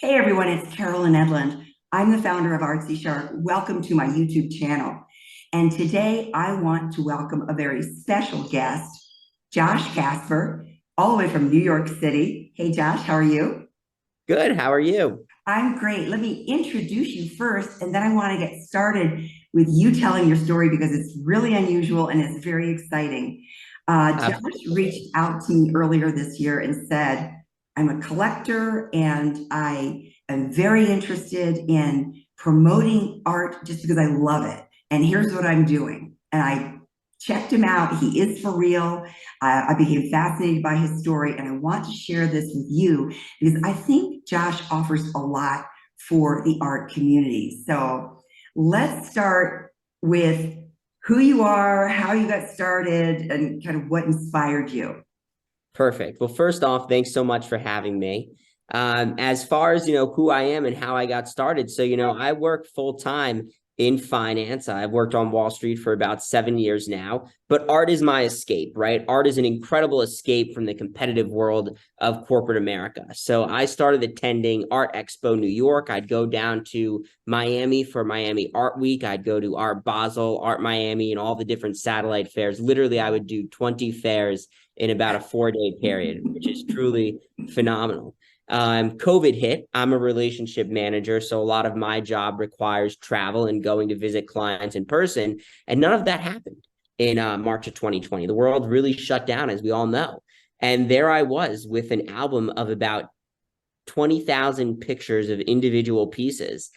Hey everyone, it's Carolyn Edlund. I'm the founder of Artsy. Welcome to my YouTube channel. And today I want to welcome a very special guest, Josh Kasper, all the way from New York City. Hey Josh, how are you? Good. How are you? I'm great. Let me introduce you first, and then I want to get started with you telling your story because it's really unusual and it's very exciting. Josh Absolutely. reached out to me earlier this year and said, I'm a collector and I am very interested in promoting art just because I love it. And here's what I'm doing. And I checked him out. He is for real. I became fascinated by his story, and I want to share this with you because I think Josh offers a lot for the art community. So let's start with who you are, how you got started, and kind of what inspired you. Perfect. Well, first off, thanks so much for having me. As far as, who I am and how I got started. So, I work full time in finance. I've worked on Wall Street for about 7 years now, but art is my escape, right? Art is an incredible escape from the competitive world of corporate America. So I started attending Art Expo New York. I'd go down to Miami for Miami Art Week. I'd go to Art Basel, Art Miami, and all the different satellite fairs. Literally, I would do 20 fairs in about a 4 day period, which is truly phenomenal. COVID hit. I'm a relationship manager, so a lot of my job requires travel and going to visit clients in person, and none of that happened in March of 2020. The world really shut down, as we all know. And there I was with an album of about 20,000 pictures of individual pieces.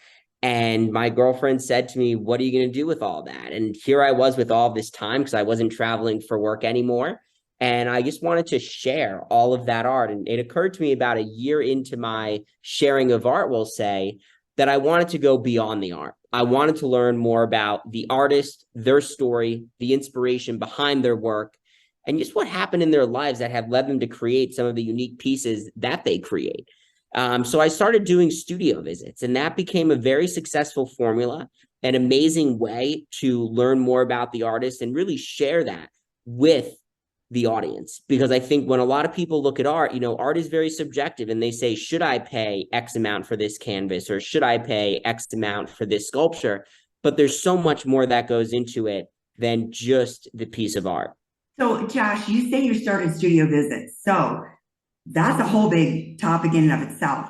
And my girlfriend said to me, "What are you going to do with all that?" And here I was with all this time because I wasn't traveling for work anymore. And I just wanted to share all of that art. And it occurred to me about a year into my sharing of art, we'll say, that I wanted to go beyond the art. I wanted to learn more about the artist, their story, the inspiration behind their work, and just what happened in their lives that have led them to create some of the unique pieces that they create. So I started doing studio visits, and that became a very successful formula, an amazing way to learn more about the artist and really share that with the audience. Because I think when a lot of people look at art, art is very subjective, and they say, should I pay X amount for this canvas, or should I pay X amount for this sculpture? But there's so much more that goes into it than just the piece of art. So, Josh, you say you started studio visits. So that's a whole big topic in and of itself.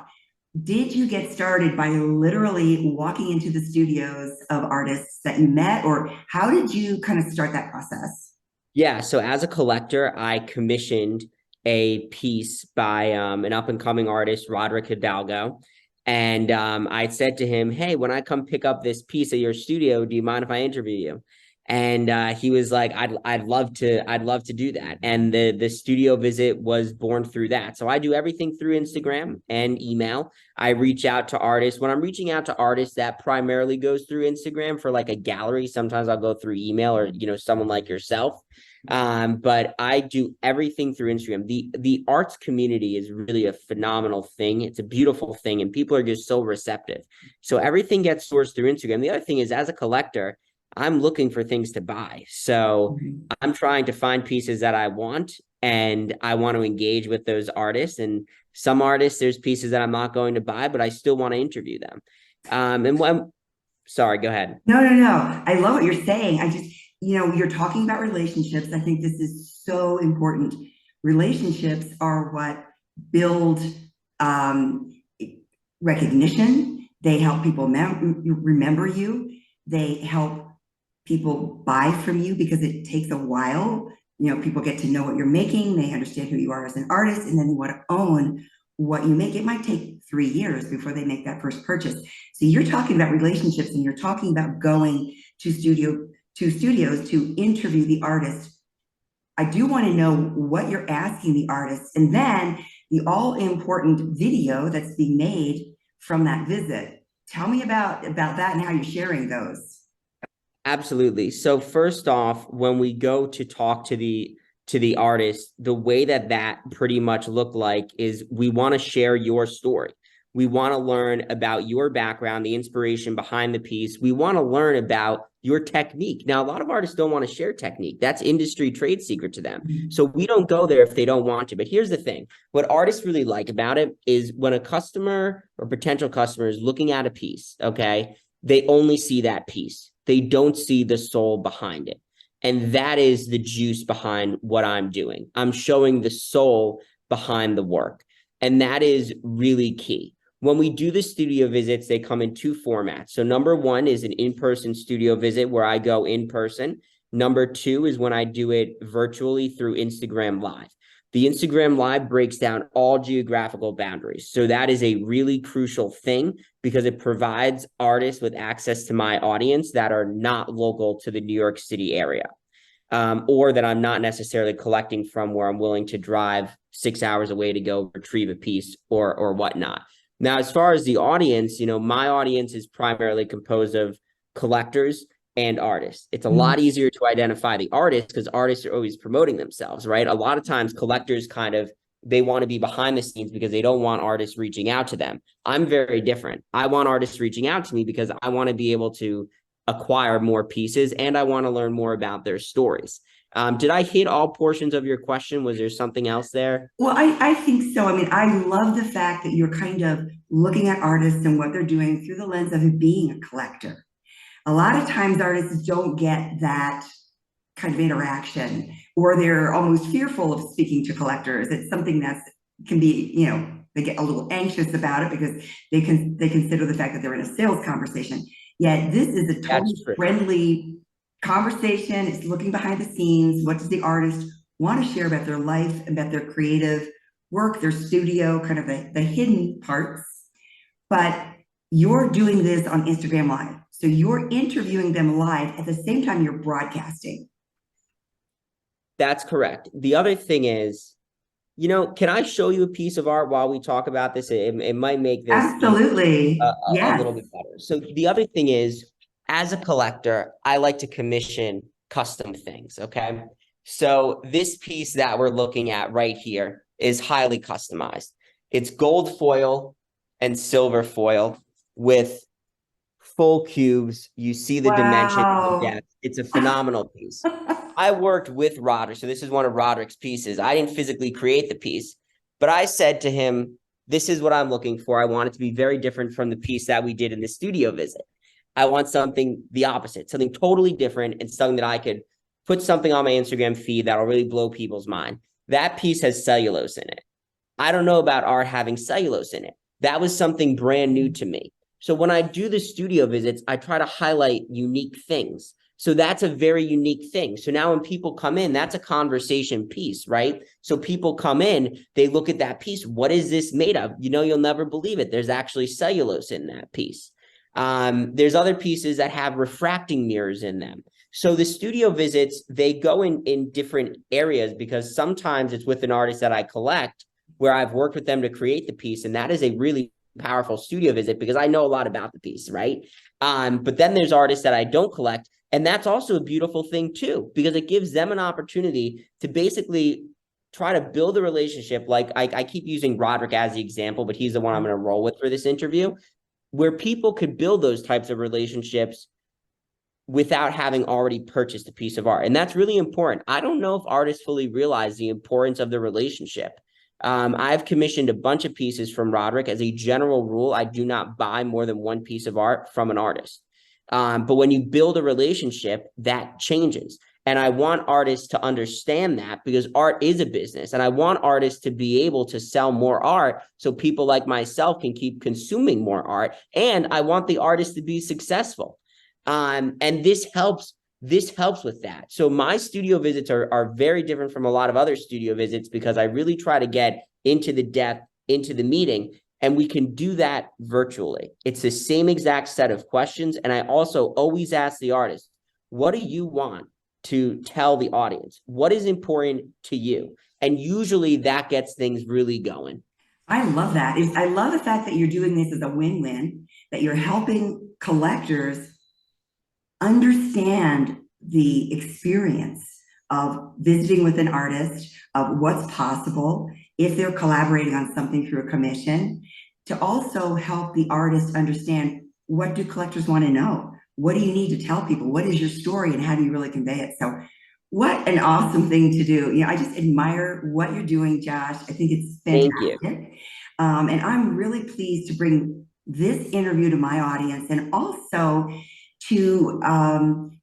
Did you get started by literally walking into the studios of artists that you met, or how did you kind of start that process? Yeah, so as a collector, I commissioned a piece by an up and coming artist, Roderick Hidalgo. And I said to him, "Hey, when I come pick up this piece at your studio, do you mind if I interview you?" And he was like, I'd love to do that." And the studio visit was born through that. So I do everything through Instagram and email. I reach out to artists. When I'm reaching out to artists, that primarily goes through Instagram for like a gallery. Sometimes I'll go through email or someone like yourself. But I do everything through Instagram. The arts community is really a phenomenal thing. It's a beautiful thing, and people are just so receptive. So everything gets sourced through Instagram. The other thing is, as a collector, I'm looking for things to buy. So Mhm. I'm trying to find pieces that I want, and I want to engage with those artists. And some artists, there's pieces that I'm not going to buy, but I still want to interview them. And when, sorry, go ahead. No, no, no. I love what you're saying. You're talking about relationships. I think this is so important. Relationships are what build um, recognition. They help people remember you. They help people buy from you because it takes a while. People get to know what you're making. They understand who you are as an artist, and then they want to own what you make. It might take 3 years before they make that first purchase. So you're talking about relationships, and you're talking about going to studios to interview the artist. I do want to know what you're asking the artist, and then the all important video that's being made from that visit. Tell me about that and how you're sharing those. Absolutely. So first off, when we go to talk to the artist, the way that pretty much look like is we want to share your story. We want to learn about your background, the inspiration behind the piece. We want to learn about your technique. Now, a lot of artists don't want to share technique. That's industry trade secret to them. So we don't go there if they don't want to. But here's the thing. What artists really like about it is when a customer or potential customer is looking at a piece, okay, they only see that piece. They don't see the soul behind it. And that is the juice behind what I'm doing. I'm showing the soul behind the work. And that is really key. When we do the studio visits, they come in two formats. So number one is an in-person studio visit where I go in person. Number two is when I do it virtually through Instagram Live. The Instagram Live breaks down all geographical boundaries. So that is a really crucial thing because it provides artists with access to my audience that are not local to the New York City area. Or that I'm not necessarily collecting from where I'm willing to drive 6 hours away to go retrieve a piece or whatnot. Now, as far as the audience, my audience is primarily composed of collectors and artists. It's a lot easier to identify the artists because artists are always promoting themselves, right? A lot of times collectors they want to be behind the scenes because they don't want artists reaching out to them. I'm very different. I want artists reaching out to me because I want to be able to acquire more pieces and I want to learn more about their stories. Did I hit all portions of your question? Was there something else there? Well, I think so. I mean, I love the fact that you're kind of looking at artists and what they're doing through the lens of it being a collector. A lot of times artists don't get that kind of interaction, or they're almost fearful of speaking to collectors. It's something that can be, they get a little anxious about it because they consider the fact that they're in a sales conversation. Yet this is a totally friendly conversation. It's looking behind the scenes. What does the artist want to share about their life, about their creative work, their studio, kind of the hidden parts. But you're doing this on Instagram Live. So you're interviewing them live at the same time you're broadcasting. That's correct. The other thing is, can I show you a piece of art while we talk about this? It might make this absolutely a little bit better. So the other thing is, as a collector, I like to commission custom things, okay? So this piece that we're looking at right here is highly customized. It's gold foil and silver foil with full cubes. You see the dimension, the depth. It's a phenomenal piece. I worked with Roderick. So this is one of Roderick's pieces. I didn't physically create the piece, but I said to him, this is what I'm looking for. I want it to be very different from the piece that we did in the studio visit. I want something the opposite, something totally different and something that I could put something on my Instagram feed that'll really blow people's mind. That piece has cellulose in it. I don't know about art having cellulose in it. That was something brand new to me. So when I do the studio visits, I try to highlight unique things. So that's a very unique thing. So now when people come in, that's a conversation piece, right? So people come in, they look at that piece. What is this made of? You'll never believe it. There's actually cellulose in that piece. There's other pieces that have refracting mirrors in them. So the studio visits, they go in different areas because sometimes it's with an artist that I collect where I've worked with them to create the piece. And that is a really powerful studio visit because I know a lot about the piece, right? But then there's artists that I don't collect. And that's also a beautiful thing too, because it gives them an opportunity to basically try to build a relationship. Like I keep using Roderick as the example, but he's the one I'm going to roll with for this interview, where people could build those types of relationships without having already purchased a piece of art. And that's really important. I don't know if artists fully realize the importance of the relationship. I've commissioned a bunch of pieces from Roderick. As a general rule, I do not buy more than one piece of art from an artist. But when you build a relationship, that changes. And I want artists to understand that because art is a business. And I want artists to be able to sell more art so people like myself can keep consuming more art. And I want the artists to be successful. And this helps with that. So my studio visits are very different from a lot of other studio visits because I really try to get into the depth, into the meeting. And we can do that virtually. It's the same exact set of questions. And I also always ask the artist, what do you want to tell the audience? What is important to you? And usually that gets things really going. I love that. I love the fact that you're doing this as a win-win, that you're helping collectors understand the experience of visiting with an artist, of what's possible if they're collaborating on something through a commission, to also help the artist understand, what do collectors want to know? what do you need to tell people? What is your story and how do you really convey it? So what an awesome thing to do. I just admire what you're doing, Josh. I think it's Thank you. fantastic. And I'm really pleased to bring this interview to my audience and also to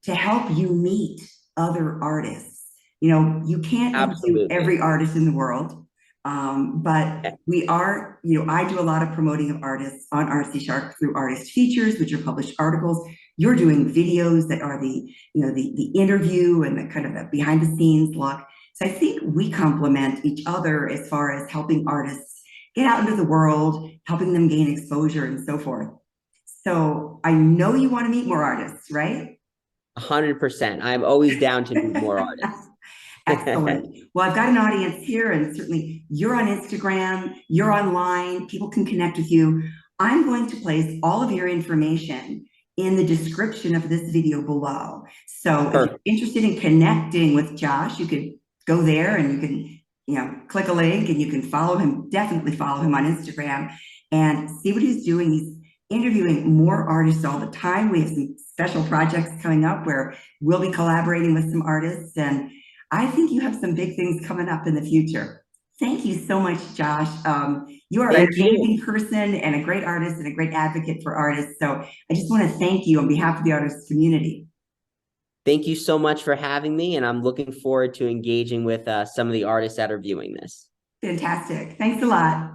help you meet other artists. You can't interview Absolutely. every artist in the world, but Yeah. we are, I do a lot of promoting of artists on Artsy Shark through artist features, which are published articles. You're doing videos that are the interview and the kind of the behind the scenes look. So I think we complement each other as far as helping artists get out into the world, helping them gain exposure and so forth. So I know you want to meet more artists, right? 100%. I'm always down to meet more artists. Excellent. Well, I've got an audience here, and certainly you're on Instagram, you're online, people can connect with you. I'm going to place all of your information in the description of this video below. So if you're interested in connecting with Josh, you could go there and you can, click a link and you can follow him, definitely follow him on Instagram and see what he's doing. He's interviewing more artists all the time. We have some special projects coming up where we'll be collaborating with some artists, and I think you have some big things coming up in the future. Thank you so much, Josh. You are an Thank you. amazing person and a great artist and a great advocate for artists. So I just want to thank you on behalf of the artist community. Thank you so much for having me, and I'm looking forward to engaging with some of the artists that are viewing this. Fantastic. Thanks a lot.